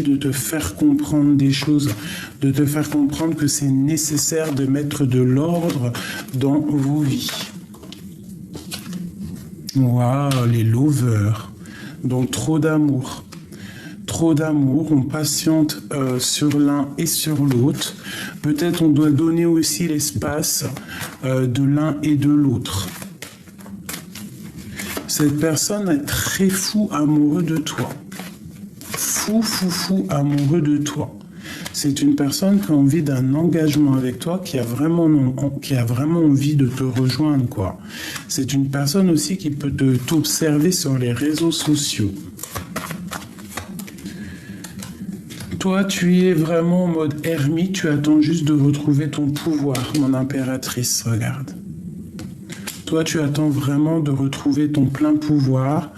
de te faire comprendre des choses, de te faire comprendre que c'est nécessaire de mettre de l'ordre dans vos vies. Waouh, les lovers. Donc trop d'amour. Trop d'amour, on patiente sur l'un et sur l'autre. Peut-être on doit donner aussi l'espace de l'un et de l'autre. Cette personne est très fou amoureux de toi. Fou amoureux de toi. C'est une personne qui a envie d'un engagement avec toi, qui a vraiment envie de te rejoindre, quoi. C'est une personne aussi qui peut t'observer sur les réseaux sociaux. Toi, tu es vraiment en mode ermite, tu attends juste de retrouver ton pouvoir, mon impératrice, regarde. Toi, tu attends vraiment de retrouver ton plein pouvoir.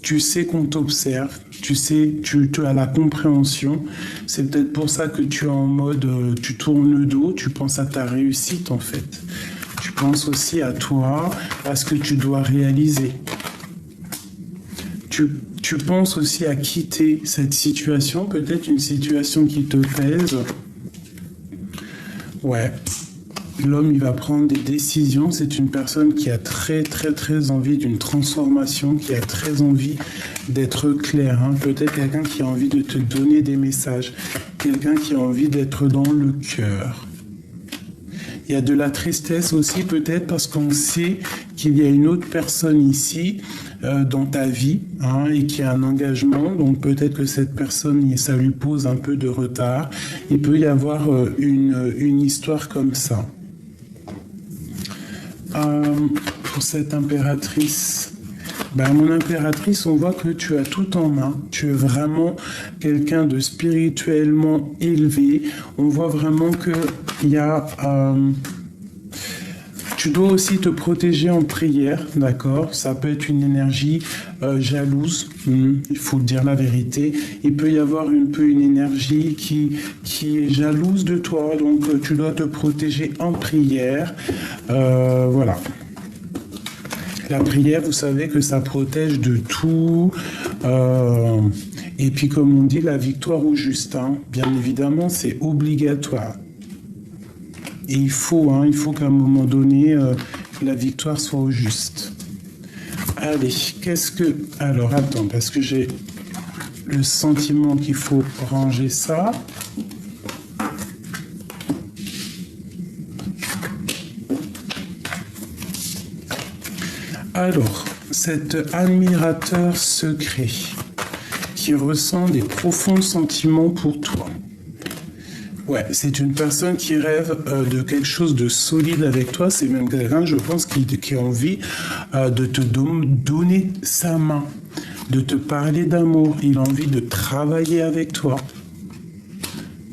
Tu sais qu'on t'observe, tu sais, tu as la compréhension. C'est peut-être pour ça que tu es en mode, tu tournes le dos, tu penses à ta réussite en fait. Tu penses aussi à toi, à ce que tu dois réaliser. Tu penses aussi à quitter cette situation, peut-être une situation qui te pèse. Ouais. L'homme, il va prendre des décisions. C'est une personne qui a très envie d'une transformation, qui a très envie d'être clair. Hein. Peut-être quelqu'un qui a envie de te donner des messages. Quelqu'un qui a envie d'être dans le cœur. Il y a de la tristesse aussi, peut-être parce qu'on sait qu'il y a une autre personne ici dans ta vie hein, et qui a un engagement. Donc peut-être que cette personne, ça lui pose un peu de retard. Il peut y avoir une histoire comme ça. Pour cette impératrice, mon impératrice, on voit que tu as tout en main. Tu es vraiment quelqu'un de spirituellement élevé. On voit vraiment qu'il y a... tu dois aussi te protéger en prière, d'accord? Ça peut être une énergie jalouse, il faut dire la vérité. Il peut y avoir une énergie qui est jalouse de toi, donc tu dois te protéger en prière. Voilà. La prière, vous savez que ça protège de tout. Et puis, comme on dit, la victoire au juste, hein, bien évidemment, c'est obligatoire. Et il faut qu'à un moment donné, la victoire soit au juste. Allez, alors, attends, parce que j'ai le sentiment qu'il faut ranger ça. Alors, cet admirateur secret qui ressent des profonds sentiments pour toi. Ouais, c'est une personne qui rêve de quelque chose de solide avec toi. C'est même quelqu'un, je pense, qui a envie de te donner sa main, de te parler d'amour. Il a envie de travailler avec toi.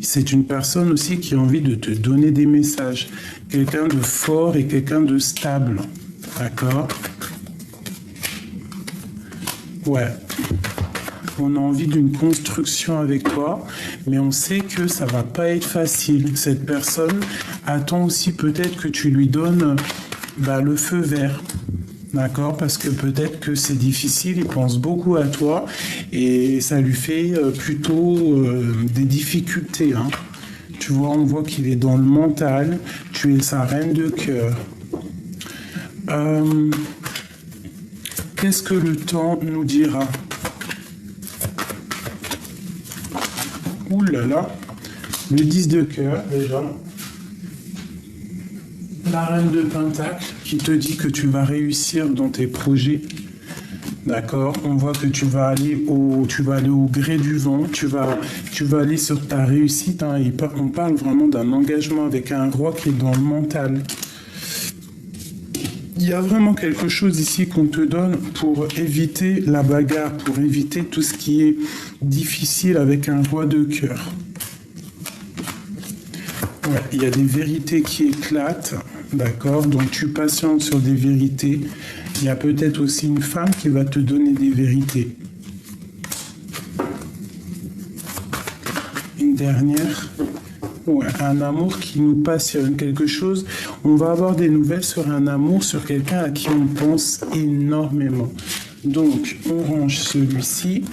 C'est une personne aussi qui a envie de te donner des messages. Quelqu'un de fort et quelqu'un de stable. D'accord ? Ouais. On a envie d'une construction avec toi, mais on sait que ça va pas être facile. Cette personne attend aussi peut-être que tu lui donnes le feu vert. D'accord? Parce que peut-être que c'est difficile, il pense beaucoup à toi et ça lui fait plutôt des difficultés. Hein. Tu vois, on voit qu'il est dans le mental, tu es sa reine de cœur. Qu'est-ce que le temps nous dira? Ouh là là, le 10 de cœur déjà. La reine de Pentacle qui te dit que tu vas réussir dans tes projets. D'accord, on voit que tu vas aller au gré du vent, tu vas aller sur ta réussite. Hein, on parle vraiment d'un engagement avec un roi qui est dans le mental. Il y a vraiment quelque chose ici qu'on te donne pour éviter la bagarre, pour éviter tout ce qui est difficile avec un roi de cœur. Ouais, il y a des vérités qui éclatent, d'accord? Donc tu patientes sur des vérités. Il y a peut-être aussi une femme qui va te donner des vérités. Une dernière. Ouais, un amour qui nous passionne, quelque chose. On va avoir des nouvelles sur un amour, sur quelqu'un à qui on pense énormément. Donc, on range celui-ci.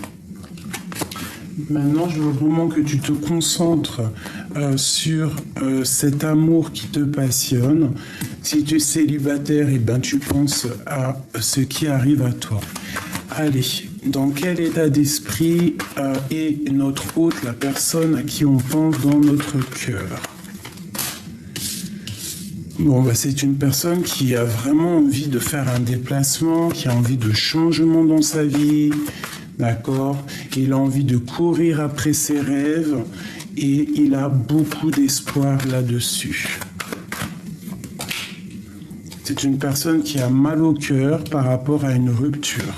Maintenant, je veux vraiment que tu te concentres sur cet amour qui te passionne. Si tu es célibataire, eh ben, tu penses à ce qui arrive à toi. Allez, dans quel état d'esprit est notre hôte, la personne à qui on pense dans notre cœur? Bon, bah, c'est une personne qui a vraiment envie de faire un déplacement, qui a envie de changement dans sa vie, d'accord? Il a envie de courir après ses rêves et il a beaucoup d'espoir là-dessus. C'est une personne qui a mal au cœur par rapport à une rupture.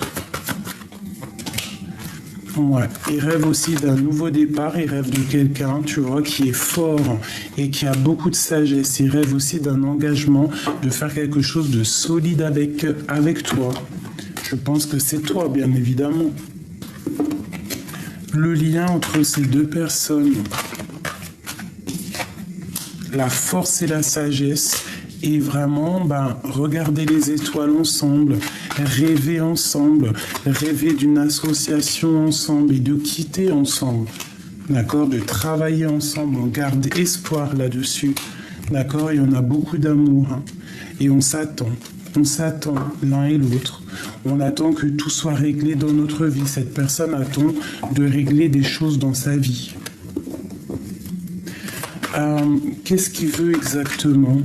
Ouais. Il rêve aussi d'un nouveau départ, il rêve de quelqu'un, tu vois, qui est fort et qui a beaucoup de sagesse. Il rêve aussi d'un engagement, de faire quelque chose de solide avec toi. Je pense que c'est toi, bien évidemment. Le lien entre ces deux personnes, la force et la sagesse, et vraiment, regarder les étoiles ensemble, rêver ensemble, rêver d'une association ensemble et de quitter ensemble, d'accord, de travailler ensemble. On garde espoir là-dessus, d'accord, et on a beaucoup d'amour, hein, et on s'attend l'un et l'autre. On attend que tout soit réglé dans notre vie. Cette personne attend de régler des choses dans sa vie. Qu'est-ce qu'il veut exactement ?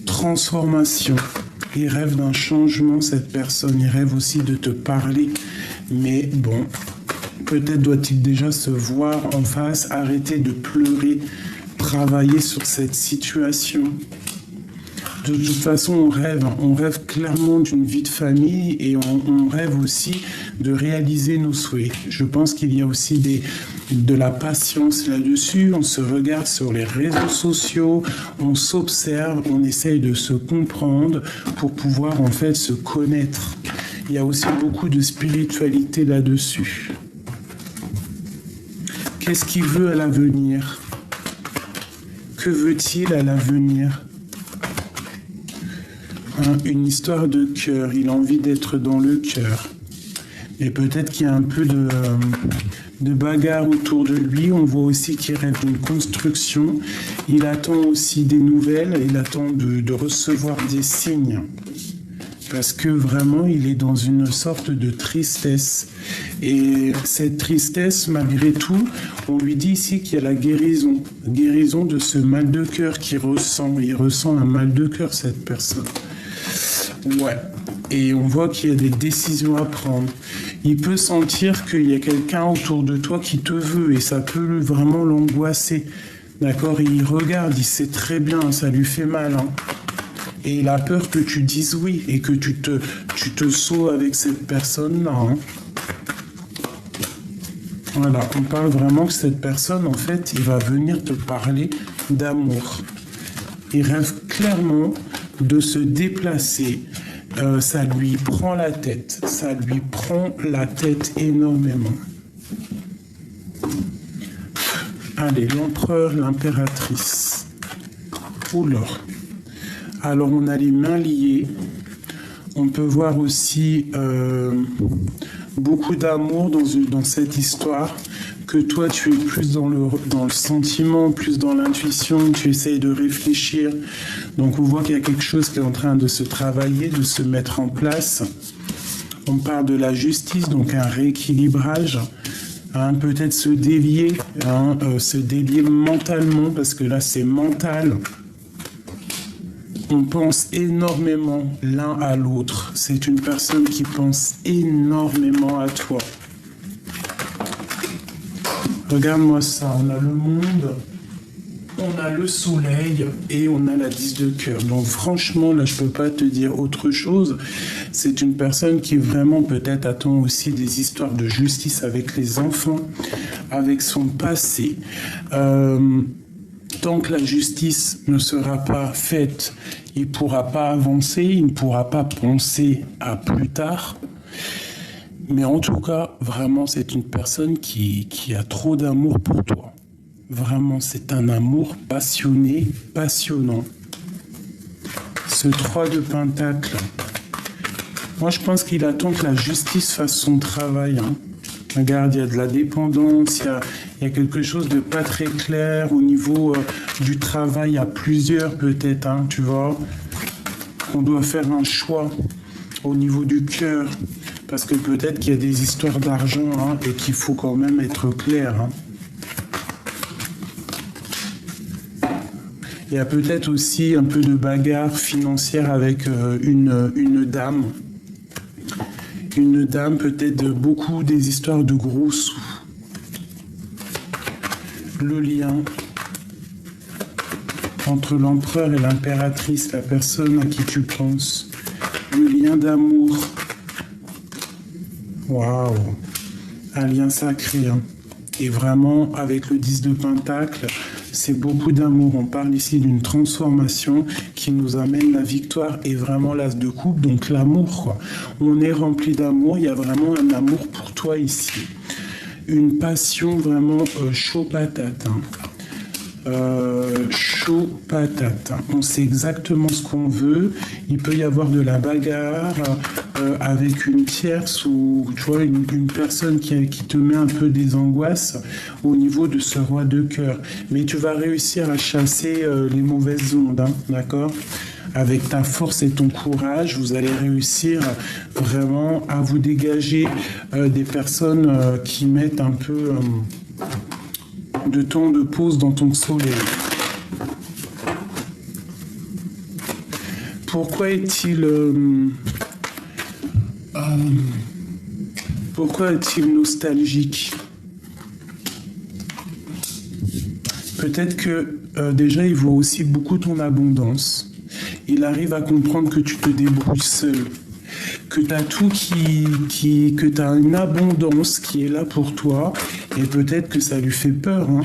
Transformation. Il rêve d'un changement, cette personne. Il rêve aussi de te parler. Mais bon, peut-être doit-il déjà se voir en face, arrêter de pleurer, travailler sur cette situation. De toute façon, on rêve clairement d'une vie de famille et on rêve aussi de réaliser nos souhaits. Je pense qu'il y a aussi de la patience là-dessus. On se regarde sur les réseaux sociaux, on s'observe, on essaye de se comprendre pour pouvoir en fait se connaître. Il y a aussi beaucoup de spiritualité là-dessus. Qu'est-ce qu'il veut à l'avenir ? Que veut-il à l'avenir ? Une histoire de cœur, il a envie d'être dans le cœur. Et peut-être qu'il y a un peu de bagarre autour de lui. On voit aussi qu'il rêve d'une construction. Il attend aussi des nouvelles, il attend de recevoir des signes. Parce que vraiment, il est dans une sorte de tristesse. Et cette tristesse, malgré tout, on lui dit ici qu'il y a la guérison. Guérison de ce mal de cœur qu'il ressent. Il ressent un mal de cœur, cette personne. Ouais. Et on voit qu'il y a des décisions à prendre. Il peut sentir qu'il y a quelqu'un autour de toi qui te veut et ça peut vraiment l'angoisser. D'accord ? Il regarde, il sait très bien, ça lui fait mal. Hein. Et il a peur que tu dises oui et que tu te sauves avec cette personne-là. Hein. Voilà, on parle vraiment que cette personne, en fait, il va venir te parler d'amour. Il rêve clairement de se déplacer. Ça lui prend la tête. Ça lui prend la tête énormément. Allez, l'empereur, l'impératrice. Oula. Alors, on a les mains liées. On peut voir aussi beaucoup d'amour dans cette histoire. Que toi, tu es plus dans le sentiment, plus dans l'intuition, tu essayes de réfléchir. Donc, on voit qu'il y a quelque chose qui est en train de se travailler, de se mettre en place. On parle de la justice, donc un rééquilibrage. Peut-être se délier mentalement, parce que là, c'est mental. On pense énormément l'un à l'autre. C'est une personne qui pense énormément à toi. Regarde-moi ça, on a le monde, on a le soleil et on a la 10 de cœur. Donc franchement, là, je peux pas te dire autre chose. C'est une personne qui vraiment peut-être attend aussi des histoires de justice avec les enfants, avec son passé. Tant que la justice ne sera pas faite, il ne pourra pas avancer, il ne pourra pas penser à plus tard. Mais en tout cas, vraiment, c'est une personne qui a trop d'amour pour toi. Vraiment, c'est un amour passionné, passionnant. Ce 3 de Pentacle, Moi, je pense qu'il attend que la justice fasse son travail. Hein. Regarde, il y a de la dépendance, il y a quelque chose de pas très clair au niveau du travail à plusieurs peut-être, hein, tu vois. On doit faire un choix au niveau du cœur, parce que peut-être qu'il y a des histoires d'argent hein, et qu'il faut quand même être clair. Hein. Il y a peut-être aussi un peu de bagarre financière avec une dame. Une dame, peut-être beaucoup des histoires de gros sous. Le lien entre l'empereur et l'impératrice, la personne à qui tu penses. Le lien d'amour. Waouh! Un lien sacré. Hein. Et vraiment, avec le 10 de Pentacle, c'est beaucoup d'amour. On parle ici d'une transformation qui nous amène la victoire et vraiment l'as de coupe, donc l'amour, quoi. On est rempli d'amour, il y a vraiment un amour pour toi ici. Une passion vraiment chaud patate. Hein. Chaud patate. On sait exactement ce qu'on veut. Il peut y avoir de la bagarre avec une tierce ou tu vois une personne qui te met un peu des angoisses au niveau de ce roi de cœur. Mais tu vas réussir à chasser les mauvaises ondes, hein, d'accord ? Avec ta force et ton courage, vous allez réussir vraiment à vous dégager des personnes qui mettent un peu de temps de pause dans ton soleil. Pourquoi est-il nostalgique? Peut-être que déjà il voit aussi beaucoup ton abondance. Il arrive à comprendre que tu te débrouilles seul, que tu as tout que tu as une abondance qui est là pour toi, et peut-être que ça lui fait peur. Hein.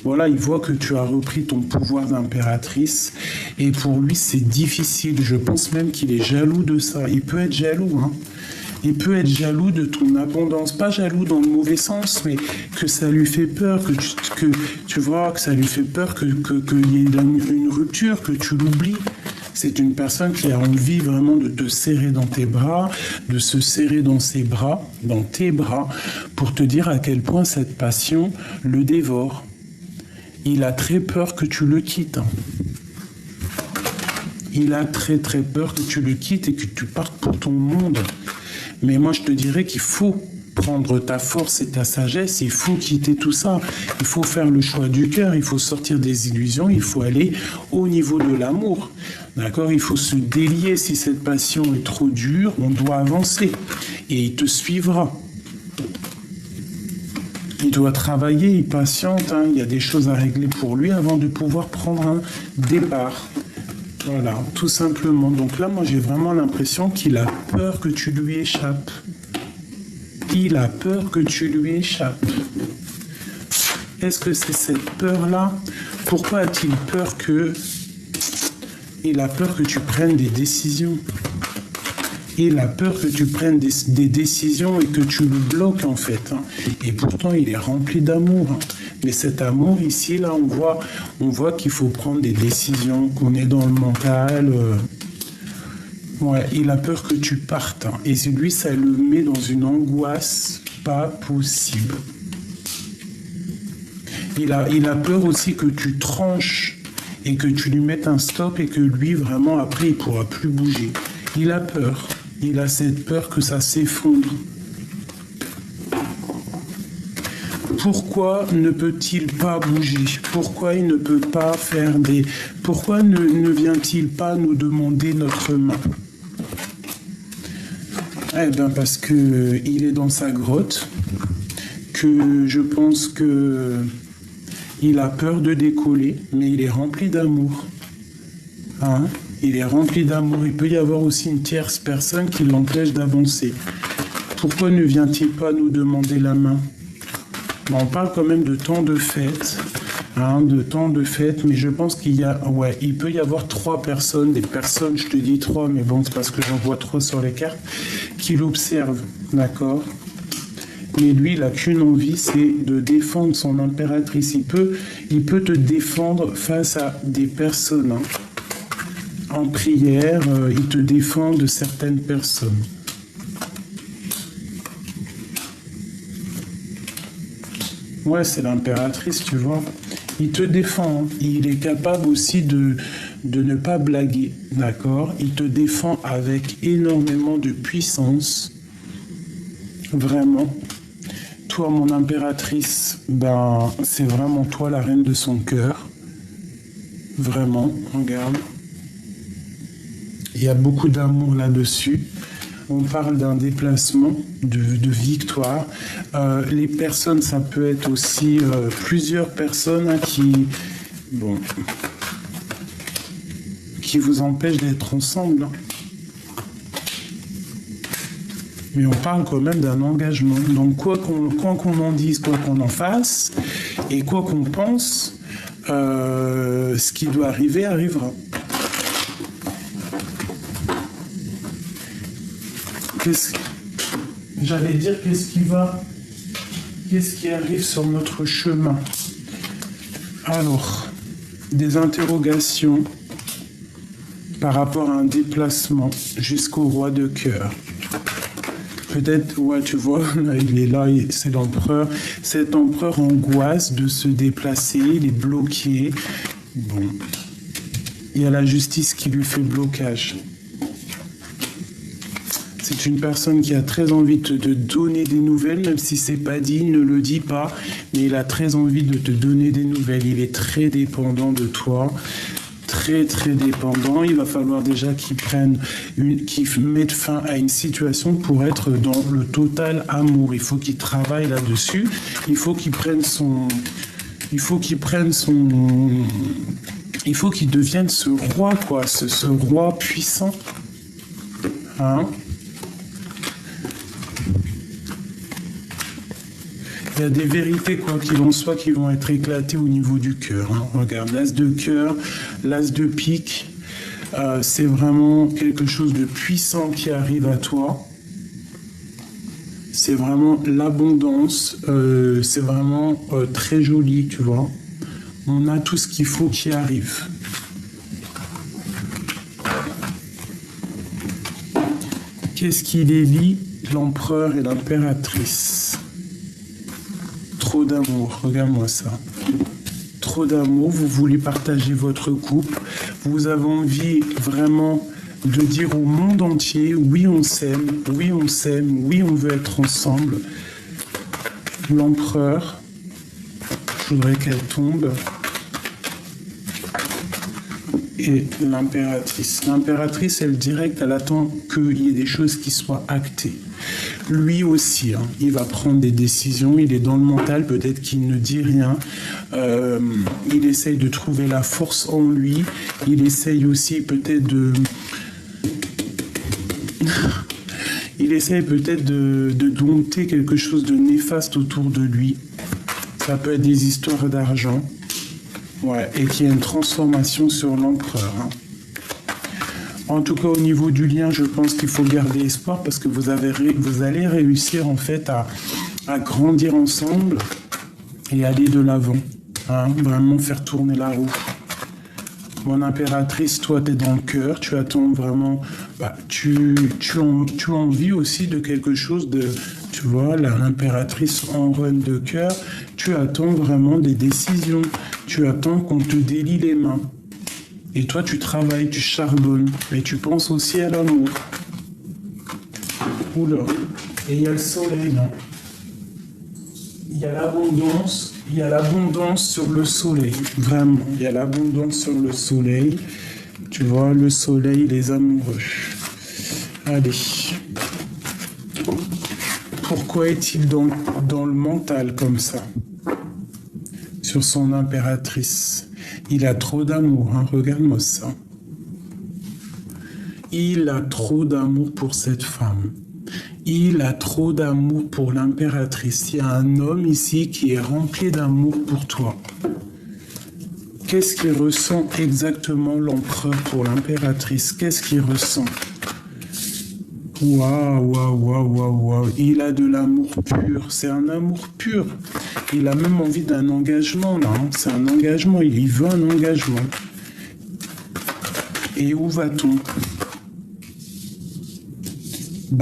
Voilà, il voit que tu as repris ton pouvoir d'impératrice, et pour lui c'est difficile. Je pense même qu'il est jaloux de ça. Il peut être jaloux, hein. Il peut être jaloux de ton abondance, pas jaloux dans le mauvais sens, mais que ça lui fait peur, que tu vois, que ça lui fait peur qu'il y ait une rupture, que tu l'oublies. C'est une personne qui a envie vraiment de te serrer dans tes bras, de se serrer dans ses bras, dans tes bras, pour te dire à quel point cette passion le dévore. Il a très peur que tu le quittes. Il a très très peur que tu le quittes et que tu partes pour ton monde. Mais moi je te dirais qu'il faut prendre ta force et ta sagesse, il faut quitter tout ça, il faut faire le choix du cœur, il faut sortir des illusions, il faut aller au niveau de l'amour, d'accord? Il faut se délier. Si cette passion est trop dure, on doit avancer et il te suivra. Il doit travailler, il patiente, hein, il y a des choses à régler pour lui avant de pouvoir prendre un départ. Voilà, tout simplement. Donc là, moi j'ai vraiment l'impression qu'il a peur que tu lui échappes. Il a peur que tu lui échappes. Est-ce que c'est cette peur-là? Pourquoi a-t-il peur que... Il a peur que tu prennes des décisions. Il a peur que tu prennes des décisions et que tu le bloques en fait. Hein. Et pourtant, il est rempli d'amour. Hein. Mais cet amour ici, là, on voit qu'il faut prendre des décisions, qu'on est dans le mental... Ouais, il a peur que tu partes. Hein. Et lui, ça le met dans une angoisse pas possible. Il a peur aussi que tu tranches et que tu lui mettes un stop et que lui, vraiment, après, il ne pourra plus bouger. Il a peur. Il a cette peur que ça s'effondre. Pourquoi ne peut-il pas bouger? Pourquoi il ne peut pas faire des... Pourquoi ne vient-il pas nous demander notre main? Eh bien, parce que il est dans sa grotte, que je pense que il a peur de décoller, mais il est rempli d'amour. Hein? Il est rempli d'amour. Il peut y avoir aussi une tierce personne qui l'empêche d'avancer. Pourquoi ne vient-il pas nous demander la main? On parle quand même de temps de fête, hein, mais je pense qu'il y a, il peut y avoir 3 personnes, des personnes, je te dis 3, mais bon, c'est parce que j'en vois 3 sur les cartes, qui l'observent, d'accord? Mais lui, il n'a qu'une envie, c'est de défendre son impératrice. Il peut te défendre face à des personnes, hein. En prière, il te défend de certaines personnes. Ouais, c'est l'impératrice, tu vois. Il te défend, hein. Il est capable aussi de ne pas blaguer, d'accord? Il te défend avec énormément de puissance. Vraiment. Toi, mon impératrice, ben, c'est vraiment toi la reine de son cœur. Vraiment, regarde. Il y a beaucoup d'amour là-dessus. On parle d'un déplacement, de victoire. Les personnes, ça peut être aussi plusieurs personnes hein, qui vous empêchent d'être ensemble. Mais on parle quand même d'un engagement. Donc quoi qu'on en dise, quoi qu'on en fasse, et quoi qu'on pense, ce qui doit arriver arrivera. J'allais dire qu'est-ce qui arrive sur notre chemin. Alors, des interrogations par rapport à un déplacement jusqu'au roi de cœur. Peut-être, ouais, tu vois, là, il est là, c'est l'empereur. Cet empereur angoisse de se déplacer, il est bloqué. Bon, il y a la justice qui lui fait blocage. C'est une personne qui a très envie de te donner des nouvelles, même si c'est pas dit, il ne le dit pas, mais il a très envie de te donner des nouvelles. Il est très dépendant de toi, très très dépendant. Il va falloir déjà qu'il mette fin à une situation pour être dans le total amour. Il faut qu'il travaille là-dessus. Il faut qu'il devienne ce roi, quoi, ce roi puissant. Hein? Il y a des vérités, quoi qu'il en soit, qui vont être éclatées au niveau du cœur. Hein. Regarde, l'as de cœur, l'as de pique, c'est vraiment quelque chose de puissant qui arrive à toi. C'est vraiment l'abondance, c'est vraiment très joli, tu vois. On a tout ce qu'il faut qui arrive. Qu'est-ce qui les lie, l'empereur et l'impératrice? Trop d'amour, regarde-moi ça. Trop d'amour, vous voulez partager votre couple, vous avez envie vraiment de dire au monde entier, oui on s'aime, oui on s'aime, oui on veut être ensemble. L'empereur, je voudrais qu'elle tombe. Et l'impératrice. L'impératrice, elle direct, elle attend qu'il y ait des choses qui soient actées. Lui aussi, hein, il va prendre des décisions, il est dans le mental, peut-être qu'il ne dit rien. Il essaye de trouver la force en lui. Il essaye aussi peut-être de dompter quelque chose de néfaste autour de lui. Ça peut être des histoires d'argent. Ouais, et qu'il y a une transformation sur l'empereur. Hein. En tout cas, au niveau du lien, je pense qu'il faut garder espoir parce que vous allez réussir en fait à grandir ensemble et aller de l'avant. Hein, vraiment faire tourner la roue. Mon impératrice, toi, tu es dans le cœur, tu attends vraiment... tu as envie aussi de quelque chose de... Tu vois, l'impératrice en run de cœur, tu attends vraiment des décisions. Tu attends qu'on te délie les mains. Et toi, tu travailles, tu charbonnes. Mais tu penses aussi à l'amour. Oula. Et il y a le soleil, là. Il y a l'abondance. Il y a l'abondance sur le soleil. Vraiment. Il y a l'abondance sur le soleil. Tu vois, le soleil, les amoureux. Allez. Pourquoi est-il dans le mental comme ça? Sur son impératrice. Il a trop d'amour, hein, regarde-moi ça. Il a trop d'amour pour cette femme. Il a trop d'amour pour l'impératrice. Il y a un homme ici qui est rempli d'amour pour toi. Qu'est-ce qu'il ressent exactement l'empereur pour l'impératrice? Qu'est-ce qu'il ressent? Waouh. Il a de l'amour pur. C'est un amour pur. Il a même envie d'un engagement, là. Hein. C'est un engagement. Il veut un engagement. Et où va-t-on?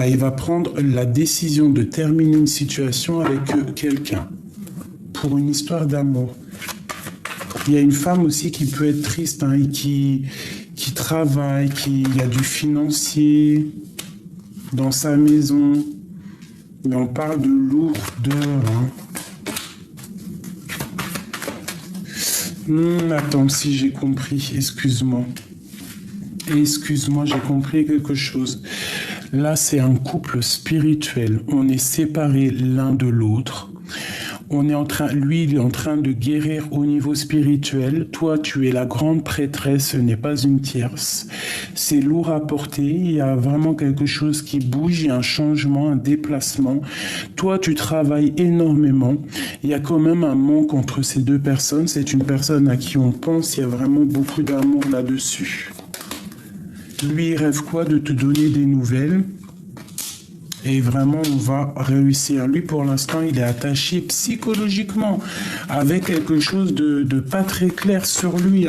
Il va prendre la décision de terminer une situation avec quelqu'un. pour une histoire d'amour. Il y a une femme aussi qui peut être triste et qui travaille, il y a du financier dans sa maison. Mais on parle de lourdeur. Attends, si j'ai compris, excuse-moi. Excuse-moi, j'ai compris quelque chose. Là, c'est un couple spirituel. On est séparés l'un de l'autre. Lui, il est en train de guérir au niveau spirituel. Toi, tu es la grande prêtresse, ce n'est pas une tierce. C'est lourd à porter. Il y a vraiment quelque chose qui bouge. Il y a un changement, un déplacement. Toi, tu travailles énormément. Il y a quand même un manque entre ces deux personnes. C'est une personne à qui on pense. Il y a vraiment beaucoup d'amour là-dessus. Lui, il rêve quoi? De te donner des nouvelles. Et vraiment, on va réussir. Lui, pour l'instant, il est attaché psychologiquement avec quelque chose de pas très clair sur lui.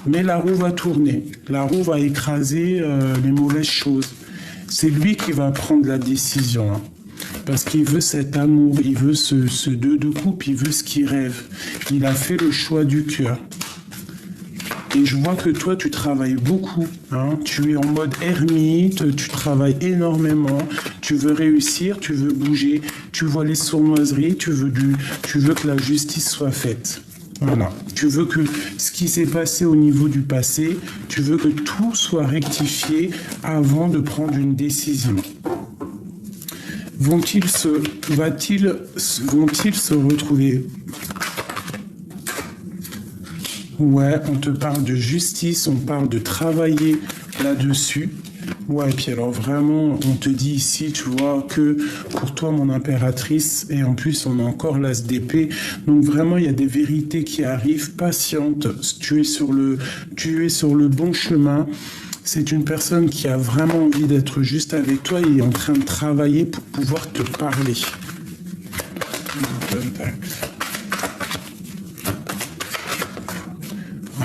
Mais la roue va tourner. La roue va écraser les mauvaises choses. C'est lui qui va prendre la décision. Parce qu'il veut cet amour, il veut ce deux de couple, il veut ce qu'il rêve. Il a fait le choix du cœur. Et je vois que toi, tu travailles beaucoup. Tu es en mode ermite, tu travailles énormément. Tu veux réussir, tu veux bouger. Tu vois les sournoiseries, tu veux que la justice soit faite. Voilà. Tu veux que ce qui s'est passé au niveau du passé, tu veux que tout soit rectifié avant de prendre une décision. Vont-ils se retrouver? Ouais, on te parle de justice, on parle de travailler là-dessus. Ouais, et puis alors vraiment, on te dit ici, tu vois, que pour toi, mon impératrice, et en plus, on a encore l'as d'épée. Donc vraiment, il y a des vérités qui arrivent. Patiente, tu es sur le bon chemin. C'est une personne qui a vraiment envie d'être juste avec toi et est en train de travailler pour pouvoir te parler.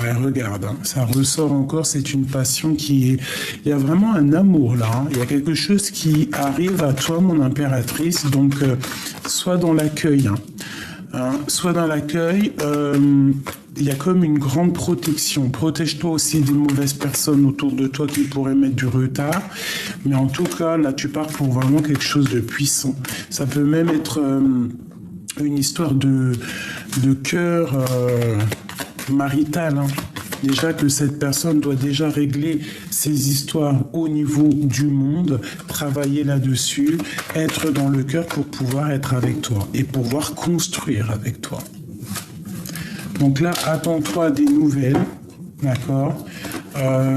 Ouais, regarde, ça ressort encore, c'est une passion qui est... Il y a vraiment un amour là, il y a quelque chose qui arrive à toi, mon impératrice, donc sois dans l'accueil. Sois dans l'accueil, il y a comme une grande protection. Protège-toi aussi des mauvaises personnes autour de toi qui pourraient mettre du retard. Mais en tout cas, là, tu pars pour vraiment quelque chose de puissant. Ça peut même être une histoire de cœur... marital, déjà que cette personne doit déjà régler ses histoires au niveau du monde, travailler là-dessus, être dans le cœur pour pouvoir être avec toi et pouvoir construire avec toi. Donc là, attends-toi à des nouvelles, d'accord,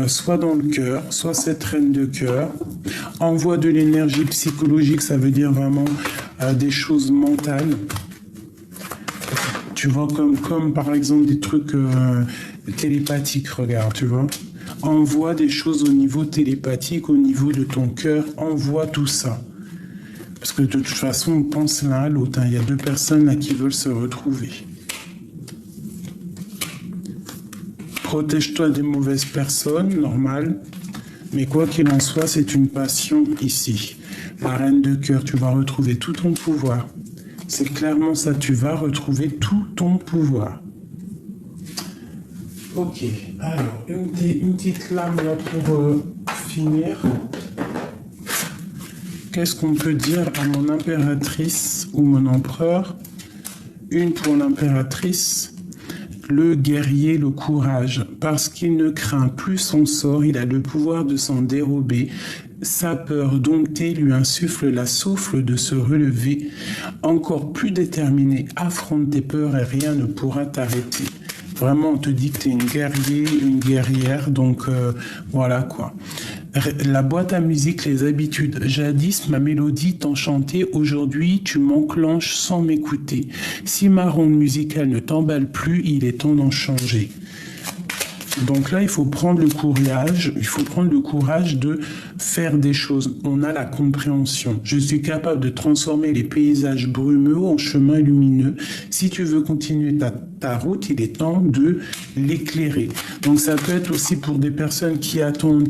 soit dans le cœur, soit cette reine de cœur, envoie de l'énergie psychologique, ça veut dire vraiment des choses mentales. Tu vois, comme par exemple des trucs télépathiques, regarde, tu vois. Envoie des choses au niveau télépathique, au niveau de ton cœur, envoie tout ça. Parce que de toute façon, on pense l'un à l'autre. Il y a deux personnes là qui veulent se retrouver. Protège-toi des mauvaises personnes, normal. Mais quoi qu'il en soit, c'est une passion ici. La reine de cœur, tu vas retrouver tout ton pouvoir. C'est clairement ça, tu vas retrouver tout ton pouvoir. Ok, alors, une petite lame là pour finir. Qu'est-ce qu'on peut dire à mon impératrice ou mon empereur? Une pour l'impératrice, le guerrier, le courage, parce qu'il ne craint plus son sort, il a le pouvoir de s'en dérober. Sa peur domptée lui insuffle la souffle de se relever. Encore plus déterminé, affronte tes peurs et rien ne pourra t'arrêter. Vraiment, on te dit que tu es une guerrier, une guerrière, donc voilà quoi. La boîte à musique, les habitudes. Jadis, ma mélodie t'enchantait, aujourd'hui tu m'enclenches sans m'écouter. Si ma ronde musicale ne t'emballe plus, il est temps d'en changer. Donc là, il faut prendre le courage de faire des choses. On a la compréhension. Je suis capable de transformer les paysages brumeux en chemins lumineux. Si tu veux continuer ta route, il est temps de l'éclairer. Donc ça peut être aussi pour des personnes qui attendent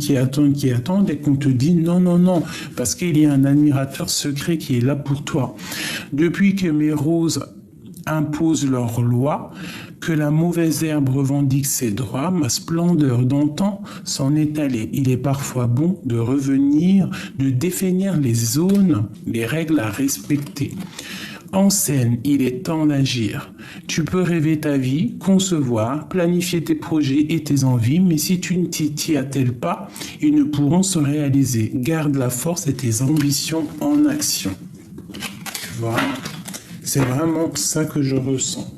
et qu'on te dit non, parce qu'il y a un admirateur secret qui est là pour toi. Depuis que mes roses imposent leurs lois, que la mauvaise herbe revendique ses droits, ma splendeur d'antan s'en est allée. Il est parfois bon de revenir, de définir les zones, les règles à respecter. En scène, il est temps d'agir. Tu peux rêver ta vie, concevoir, planifier tes projets et tes envies, mais si tu ne t'y attelles pas, ils ne pourront se réaliser. Garde la force et tes ambitions en action. Voilà. C'est vraiment ça que je ressens.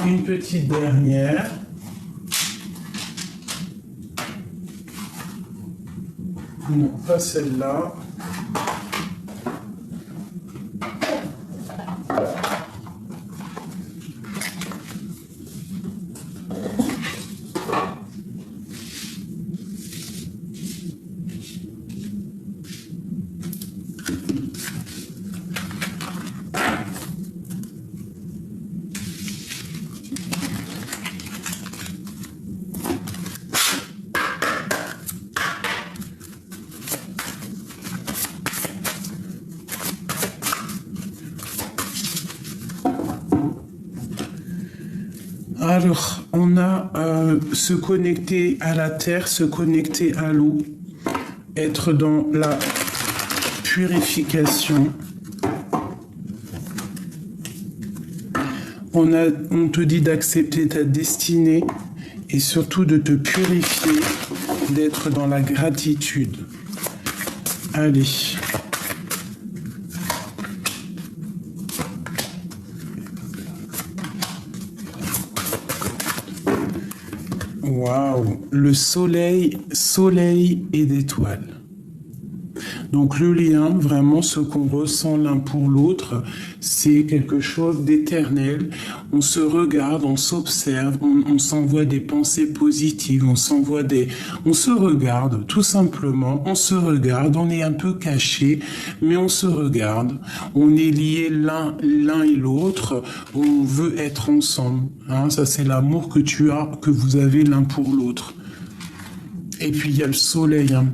Une petite dernière. Non, pas celle-là. Alors, on a se connecter à la terre, se connecter à l'eau, être dans la purification. On te dit d'accepter ta destinée et surtout de te purifier, d'être dans la gratitude. Allez. Waouh, le soleil et d'étoiles. Donc le lien, vraiment ce qu'on ressent l'un pour l'autre, c'est quelque chose d'éternel. On se regarde, on s'observe, on s'envoie des pensées positives, on se regarde tout simplement, on se regarde, on est un peu caché, mais on se regarde. On est liés l'un et l'autre, on veut être ensemble. Hein, ça c'est l'amour que vous avez l'un pour l'autre. Et puis il y a le soleil. Hein.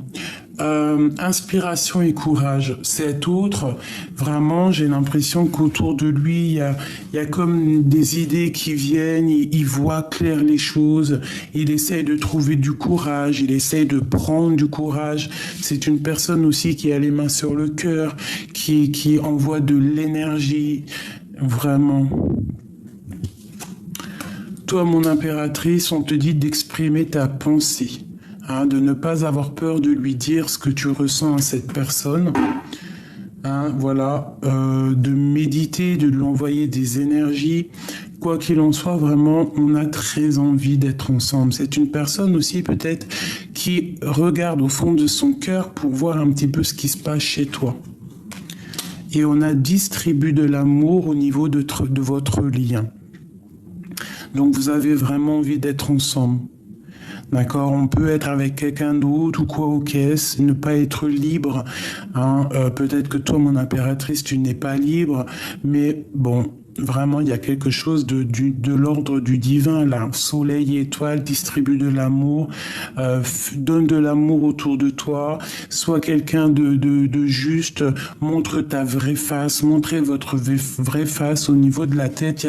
Inspiration et courage. Cet autre, vraiment, j'ai l'impression qu'autour de lui, il y a comme des idées qui viennent, il voit clair les choses, il essaye de trouver du courage, il essaye de prendre du courage. C'est une personne aussi qui a les mains sur le cœur, qui envoie de l'énergie, vraiment. Toi, mon impératrice, on te dit d'exprimer ta pensée. Hein, de ne pas avoir peur de lui dire ce que tu ressens à cette personne. Hein, voilà, de méditer, de lui envoyer des énergies. Quoi qu'il en soit, vraiment, on a très envie d'être ensemble. C'est une personne aussi peut-être qui regarde au fond de son cœur pour voir un petit peu ce qui se passe chez toi. Et on a distribué de l'amour au niveau de votre lien. Donc vous avez vraiment envie d'être ensemble. D'accord, on peut être avec quelqu'un d'autre ou quoi au caisse, ne pas être libre. Hein. Peut-être que toi, mon impératrice, tu n'es pas libre, mais bon, vraiment, il y a quelque chose de l'ordre du divin là. Soleil et étoile distribue de l'amour, donne de l'amour autour de toi. Sois quelqu'un de juste, montre ta vraie face, montrez votre vraie face au niveau de la tête.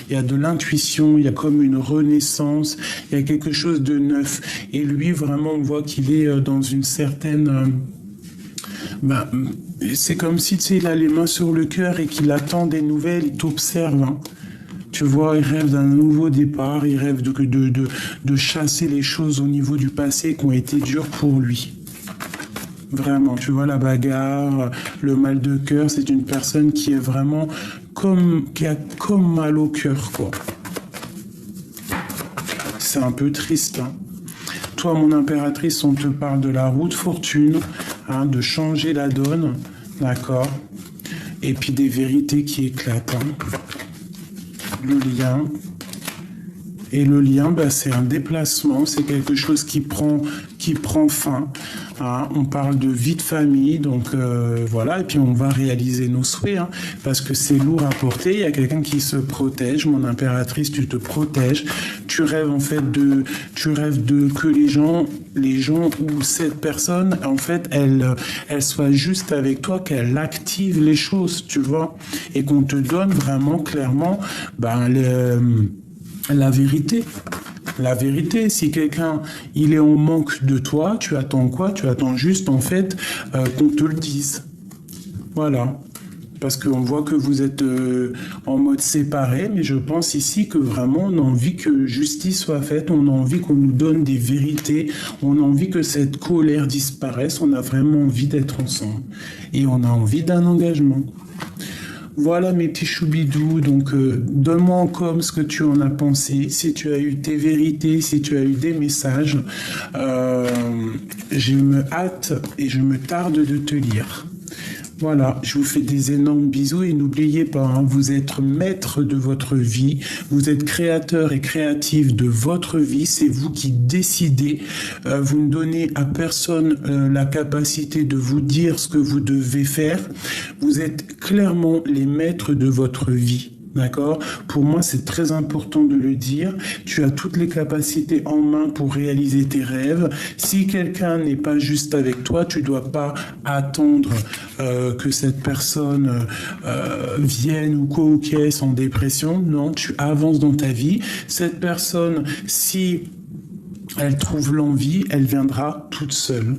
Il y a de l'intuition, il y a comme une renaissance, il y a quelque chose de neuf. Et lui, vraiment, on voit qu'il est dans une certaine... c'est comme si il a les mains sur le cœur et qu'il attend des nouvelles, il t'observe. Hein. Tu vois, il rêve d'un nouveau départ, il rêve de chasser les choses au niveau du passé qui ont été dures pour lui. Vraiment, tu vois, la bagarre, le mal de cœur, c'est une personne qui est vraiment qui a comme mal au cœur, quoi. C'est un peu triste, hein. Toi, mon impératrice, on te parle de la roue de fortune, hein, de changer la donne, d'accord, et puis des vérités qui éclatent. Hein. Le lien. Et le lien, c'est un déplacement, c'est quelque chose qui prend fin. hein. On parle de vie de famille, donc voilà, et puis on va réaliser nos souhaits, hein, parce que c'est lourd à porter. Il y a quelqu'un qui se protège, mon impératrice, tu te protèges. Tu rêves en fait de que les gens ou cette personne, en fait, elle soit juste avec toi, qu'elle active les choses, tu vois, et qu'on te donne vraiment clairement, la vérité. La vérité, si quelqu'un, il est en manque de toi, tu attends quoi? Tu attends juste, en fait, qu'on te le dise. Voilà. Parce qu'on voit que vous êtes en mode séparé, mais je pense ici que vraiment, on a envie que justice soit faite, on a envie qu'on nous donne des vérités, on a envie que cette colère disparaisse, on a vraiment envie d'être ensemble. Et on a envie d'un engagement. Voilà mes petits choubidous, donc donne-moi en com ce que tu en as pensé, si tu as eu tes vérités, si tu as eu des messages. Je me hâte et je me tarde de te lire. Voilà, je vous fais des énormes bisous et n'oubliez pas, hein, vous êtes maître de votre vie, vous êtes créateur et créatif de votre vie, c'est vous qui décidez, vous ne donnez à personne la capacité de vous dire ce que vous devez faire, vous êtes clairement les maîtres de votre vie. D'accord? Pour moi, c'est très important de le dire. Tu as toutes les capacités en main pour réaliser tes rêves. Si quelqu'un n'est pas juste avec toi, tu dois pas attendre que cette personne vienne ou coquesse en dépression. Non, tu avances dans ta vie. Cette personne, si elle trouve l'envie, elle viendra toute seule.